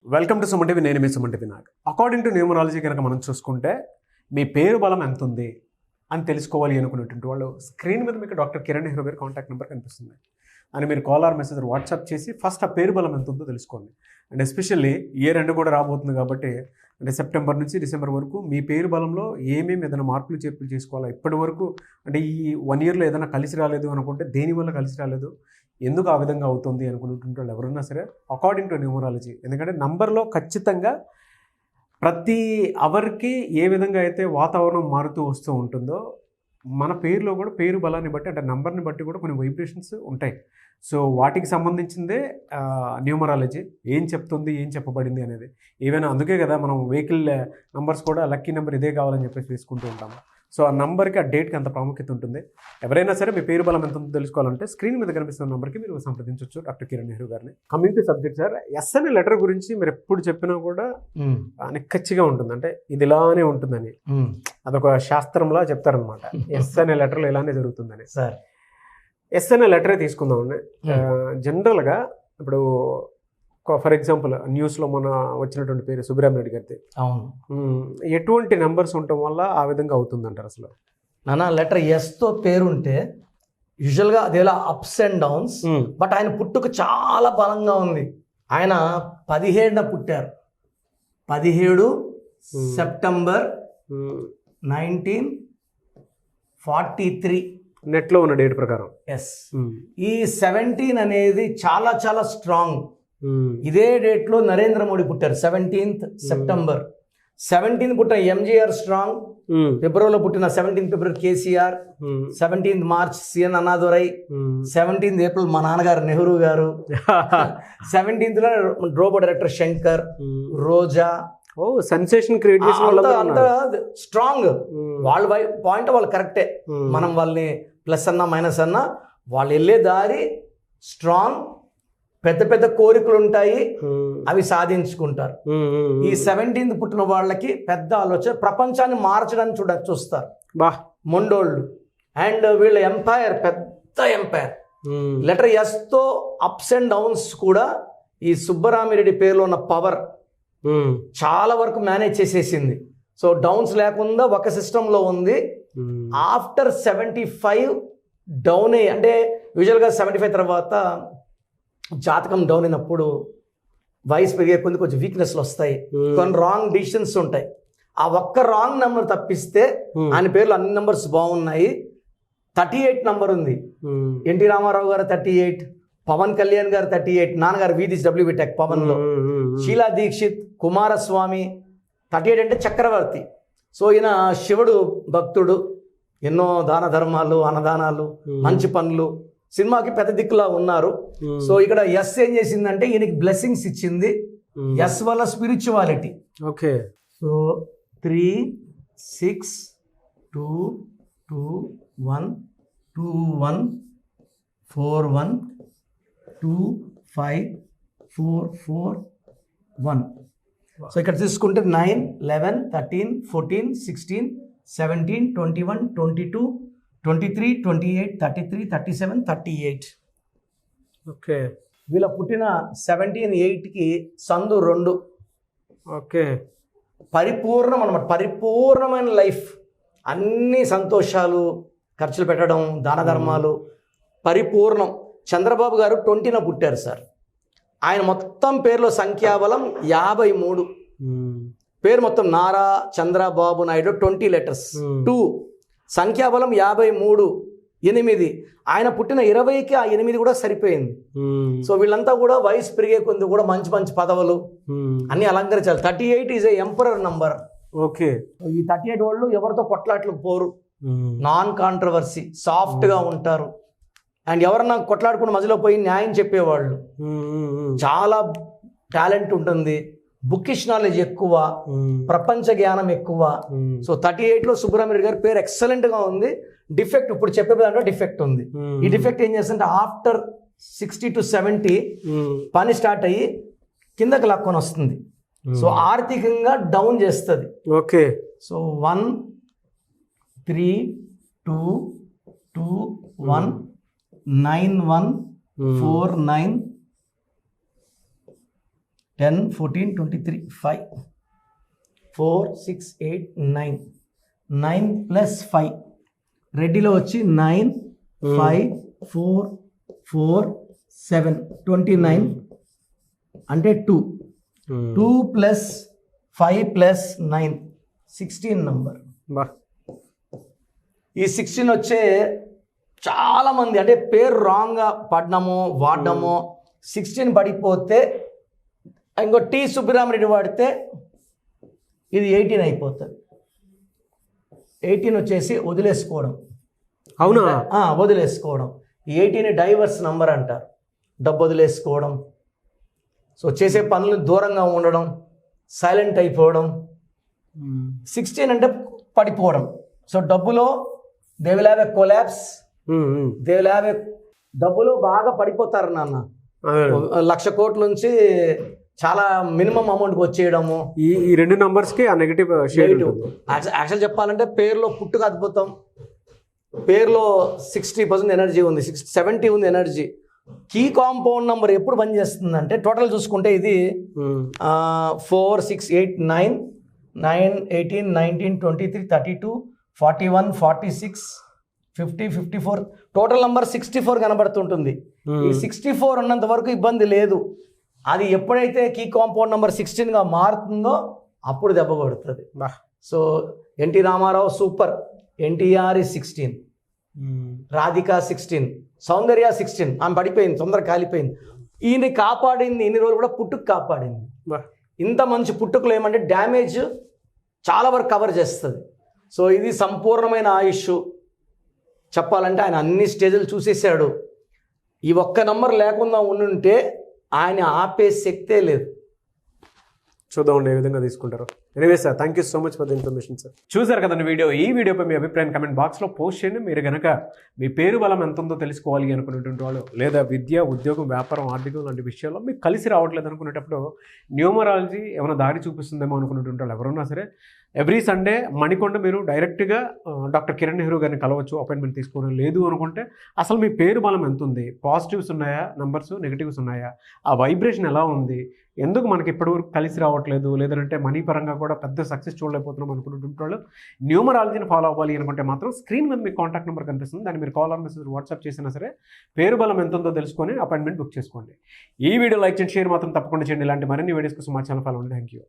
Welcome to Suman TV. నేను మీ Suman TV Nag. According to numerology కనుక మనం చూసుకుంటే మీ పేరు బలం ఎంత ఉంది అని తెలుసుకోవాలి అనుకునేటువంటి వాళ్ళు స్క్రీన్ మీద మీకు డాక్టర్ కిరణ్ నెహ్రూ గారి కాంటాక్ట్ నెంబర్ కనిపిస్తుంది అని మీరు కాల్ ఆర్ మెసేజ్ వాట్సాప్ చేసి ఫస్ట్ ఆ పేరు బలం ఎంత ఉందో తెలుసుకోండి. అండ్ ఎస్పెషల్లీ ఇయర్ ఎండ్ కూడా రాబోతుంది కాబట్టి అంటే సెప్టెంబర్ నుంచి డిసెంబర్ వరకు మీ పేరు బలంలో ఏమేమి ఏదైనా మార్పులు చేర్పులు చేసుకోవాలా, ఇప్పటి వరకు అంటే ఈ 1 ఇయర్లో ఏదైనా కలిసి రాలేదు అనుకుంటే దేనివల్ల కలిసి రాలేదు, ఎందుకు ఆ విధంగా అవుతుంది అనుకున్నటువంటి వాళ్ళు ఎవరైనా సరే అకార్డింగ్ టు న్యూమరాలజీ, ఎందుకంటే నంబర్లో ఖచ్చితంగా ప్రతి అవర్కి ఏ విధంగా అయితే వాతావరణం మారుతూ వస్తూ ఉంటుందో మన పేరులో కూడా పేరు బలాన్ని బట్టి అంటే నంబర్ని బట్టి కూడా కొన్ని వైబ్రేషన్స్ ఉంటాయి. సో వాటికి సంబంధించిందే న్యూమరాలజీ ఏం చెప్తుంది, ఏం చెప్పబడింది అనేది. ఏవైనా అందుకే కదా మనం వెహికల్ నంబర్స్ కూడా లక్కీ నెంబర్ ఇదే కావాలని చెప్పేసి తీసుకుంటూ ఉంటాము. సో ఆ నంబర్కి ఆ డేట్కి అంత ప్రాముఖ్యత ఉంటుంది. ఎవరైనా సరే మీ పేరు బలం ఎంత ఉందో తెలుసుకోవాలంటే స్క్రీన్ మీద కనిపిస్తున్న నెంబర్కి మీరు సంప్రదించవచ్చు డాక్టర్ కిరణ్ నెహ్రూ గారిని. Coming to subject sir, S అనే లెటర్ గురించి మీరు ఎప్పుడు చెప్పినా కూడా నిక్కచ్చిగా ఉంటుంది, అంటే ఇది ఇలానే ఉంటుందని అదొక శాస్త్రంలా చెప్తారనమాట. ఎస్ అనే లెటర్లో ఇలానే జరుగుతుందని. సార్ ఎస్ అనే లెటరే తీసుకుందామండి. జనరల్గా ఇప్పుడు ఫర్ ఎగ్జాంపుల్ న్యూస్లో మన వచ్చినటువంటి పేరు సుబ్రహ్మణ్య గారిది. అవును, ఎటువంటి నెంబర్స్ ఉండటం వల్ల ఆ విధంగా అవుతుందంటారు అసలు? నాన్న లెటర్ ఎస్తో పేరుంటే యూజువల్గా అదేలా అప్స్ అండ్ డౌన్స్, బట్ ఆయన పుట్టుక చాలా బలంగా ఉంది. ఆయన 17న పుట్టారు, 17 సెప్టెంబర్ 1943 నెట్లో ఉన్న డేట్ ప్రకారం. ఎస్, ఈ 17 అనేది చాలా చాలా స్ట్రాంగ్. ఇదే డేట్లో నరేంద్ర మోడీ పుట్టారు 17th సెప్టెంబర్. 17th పుట్టిన ఎంజీఆర్ స్ట్రాంగ్, ఫిబ్రవరిలో పుట్టిన 17th ఫిబ్రవరి KCR, 17th March CN Annadurai, 17th April మా నాన్నగారు నెహ్రూ గారు, 17th లో రోబో డైరెక్టర్ శంకర్, రోజా. ఓ సెన్సేషన్ క్రియేట్ చేసిన అంత స్ట్రాంగ్. వాళ్ళ పాయింట్ వాళ్ళు కరెక్టే. మనం వాళ్ళని ప్లస్ అన్నా మైనస్ అన్నా వాళ్ళు వెళ్ళే దారి స్ట్రాంగ్. పెద్ద పెద్ద కోరికలు ఉంటాయి, అవి సాధించుకుంటారు. ఈ 17th పుట్టిన వాళ్ళకి పెద్ద ఆలోచన, ప్రపంచాన్ని మార్చడానికి చూస్తారు మొండోళ్ళు. అండ్ వీళ్ళ ఎంపైర్ పెద్ద ఎంపైర్. లెటర్ ఎస్తో అప్స్ అండ్ డౌన్స్ కూడా ఈ సుబ్బరామిరెడ్డి పేరులో ఉన్న పవర్ చాలా వరకు మేనేజ్ చేసేసింది. సో డౌన్స్ లేకుండా ఒక సిస్టంలో ఉంది. ఆఫ్టర్ 75 డౌన్ అయ్యి, అంటే యూజువల్గా 75 తర్వాత జాతకం డౌన్ అయినప్పుడు వయసు పెరిగే కొంచెం వీక్నెస్లు వస్తాయి, కొన్ని రాంగ్ డిసిషన్స్ ఉంటాయి. ఆ ఒక్క రాంగ్ నెంబర్ తప్పిస్తే ఆయన పేర్లు అన్ని నెంబర్స్ బాగున్నాయి. 38 నెంబర్ ఉంది. ఎన్టీ రామారావు గారు 38, పవన్ కళ్యాణ్ గారు 38, నాన్నగారు వీధి డబ్ల్యూబీ టెక్ పవన్లో, షీలా దీక్షిత్, కుమారస్వామి 38 అంటే చక్రవర్తి. సో ఈయన శివుడు భక్తుడు, ఎన్నో దాన ధర్మాలు, అన్నదానాలు, మంచి పనులు, సినిమాకి పెద్ద దిక్కులా ఉన్నారు. సో ఇక్కడ ఎస్ ఏం చేసిందంటే ఈయనకి బ్లెస్సింగ్స్ ఇచ్చింది. ఎస్ వల్ల స్పిరిచువాలిటీ. ఓకే. సో 3 6 2 2 1 2 1 4 1 2 5 4 4 1. సో ఇక్కడ తీసుకుంటే 9 11 13 14 16 17 21 22 23 28 33 37 38. ఓకే. వీళ్ళ పుట్టిన 17/8కి సందు 2. ఓకే. పరిపూర్ణం అన్నమాట, పరిపూర్ణమైన లైఫ్. అన్ని సంతోషాలు, ఖర్చులు పెట్టడం, దాన ధర్మాలు, పరిపూర్ణం. చంద్రబాబు గారు 20న పుట్టారు సార్. ఆయన మొత్తం పేరులో సంఖ్యాబలం 53. పేరు మొత్తం నారా చంద్రబాబు నాయుడు, 20 letters 2. సంఖ్యాబలం 53, 8. ఆయన పుట్టిన 20కి ఆ 8 కూడా సరిపోయింది. సో వీళ్ళంతా కూడా వయసు పెరిగే కొద్ది కూడా మంచి మంచి పదవులు అన్ని అలంకరించాలి. 38 is a emperor number. Okay. ఈ 38 వాళ్ళు ఎవరితో కొట్లాట్లు పోరు, నాన్ కాంట్రవర్సీ, సాఫ్ట్గా ఉంటారు. అండ్ ఎవరన్నా కొట్లాడుకుని మధ్యలో పోయి న్యాయం చెప్పేవాళ్ళు. చాలా టాలెంట్ ఉంటుంది, బుకిష్ నాలెడ్జ్ ఎక్కువ, ప్రపంచ జ్ఞానం ఎక్కువ. సో 38లో సుబ్రహ్మణ్య గారి పేరు ఎక్సలెంట్గా ఉంది. డిఫెక్ట్ ఇప్పుడు చెప్పే దాంట్లో డిఫెక్ట్ ఉంది. ఈ డిఫెక్ట్ ఏం చేస్తుంటే ఆఫ్టర్ 60 to 70 పని స్టార్ట్ అయ్యి కిందకి లాక్కొని వస్తుంది. సో ఆర్థికంగా డౌన్ చేస్తుంది. ఓకే. సో 1 3 2 2 1 9 1 4 9 10, 14, 23, 5, 4, 6, 8, 9. 9 ప్లస్ 5. రెడ్డిలో వచ్చి 9, 5, 4, 4, 7, 29 అంటే 2. 2 ప్లస్ 5 ప్లస్ 9, 16 నంబర్. బా ఈ 16 వచ్చే చాలామంది అంటే పేరు రాంగ్గా పడ్డము వాడడము. 16 పడిపోతే ఇంకో టీ సుబ్బిరామరెడ్డి వాడితే ఇది 18 అయిపోతుంది. 18 వచ్చేసి వదిలేసుకోవడం. అవునా? వదిలేసుకోవడం. 18 డైవర్స్ నంబర్ అంటారు. డబ్బు వదిలేసుకోవడం, సో చేసే పనులు దూరంగా ఉండడం, సైలెంట్ అయిపోవడం. 16 అంటే పడిపోవడం. సో డబ్బులో they will have a collapse, they will have a డబ్బులో బాగా పడిపోతారు నాన్న. 1,00,000 కోట్ల నుంచి చాలా మినిమం అమౌంట్కి వచ్చేయడము. ఈ రెండు నంబర్స్కి ఆ నెగిటివ్ షేడ్. యాక్చువల్ చెప్పాలంటే పేరులో పుట్టుక అద్భుతం. పేరులో 60% ఎనర్జీ ఉంది, 70 ఉంది ఎనర్జీ. కీ కాంపౌండ్ నెంబర్ ఎప్పుడు పనిచేస్తుంది అంటే టోటల్ చూసుకుంటే ఇది 4, 6, 8, 9, 9, 18, 19, 23, 32, 41, 46, 50, 54. Total number 64 కనబడుతుంటుంది. ఈ 64 ఉన్నంత వరకు ఇబ్బంది లేదు. అది ఎప్పుడైతే కీ కాంపౌండ్ నెంబర్ 16గా మారుతుందో అప్పుడు దెబ్బ కొడుతుంది. So NT Ramarao super, NTR 16, Radhika 16, Soundarya 16. ఆమె పడిపోయింది, తొందరగా కాలిపోయింది. ఈయన కాపాడింది ఇన్ని రోజులు కూడా పుట్టుకు కాపాడింది. ఇంత మంచి పుట్టుకలో ఏమంటే డ్యామేజ్ చాలా వరకు కవర్ చేస్తుంది. సో ఇది సంపూర్ణమైన ఆయుష్. చెప్పాలంటే ఆయన అన్ని స్టేజ్లు చూసేసాడు. ఈ ఒక్క నంబర్ లేకుండా ఉండుంటే ఆయన ఆపే శక్తే లేదు. చూద్దాం ఏ విధంగా తీసుకుంటారు. Anyway sir, thank you so much for the information sir. చూసారు కదండి వీడియో. ఈ వీడియోపై మీ అభిప్రాయం కమెంట్ బాక్స్లో పోస్ట్ చేయండి. మీరు కనుక మీ పేరు బలం ఎంత ఉందో తెలుసుకోవాలి అనుకునేటువంటి వాళ్ళు, లేదా విద్య, ఉద్యోగం, వ్యాపారం, ఆర్థికం లాంటి విషయాల్లో మీకు కలిసి రావట్లేదు అనుకునేటప్పుడు న్యూమరాలజీ ఏమైనా దారి చూపిస్తుందేమో అనుకునేటువంటి వాళ్ళు ఎవరున్నా సరే ఎవ్రీ సండే మణికొండ మీరు డైరెక్ట్గా డాక్టర్ కిరణ్ నెహ్రూ గారిని కలవచ్చు, అపాయింట్మెంట్ తీసుకోవడం. లేదు అనుకుంటే అసలు మీ పేరు బలం ఎంత ఉంది, పాజిటివ్స్ ఉన్నాయా నంబర్స్, నెగిటివ్స్ ఉన్నాయా, ఆ వైబ్రేషన్ ఎలా ఉంది, ఎందుకు మనకి ఇప్పటివరకు కలిసి రావట్లేదు, లేదంటే మనీ పరంగా కూడా పెద్ద సక్సెస్ చూడలేకపోతున్నాం అనుకున్నటువంటి వాళ్ళు న్యూమరాలజీని ఫాలో అవ్వాలి అనుకుంటే మాత్రం స్క్రీన్ మీద మీ కాంటాక్ట్ నెంబర్ కనిపిస్తుంది. దాన్ని మీరు కాల్ ఆర్ మెసేజ్ వాట్సాప్ చేసినా సరే పేరు బలం ఎంత ఉందో తెలుసుకొని అపాయింట్మెంట్ బుక్ చేసుకోండి. ఈ వీడియో లైక్ చేయండి, షేర్ మాత్రం తప్పకుండా చేయండి. ఇలాంటి మరిన్ని వీడియోస్ కోసం మా ఛానల్ ఫాలో అవ్వండి. Thank you.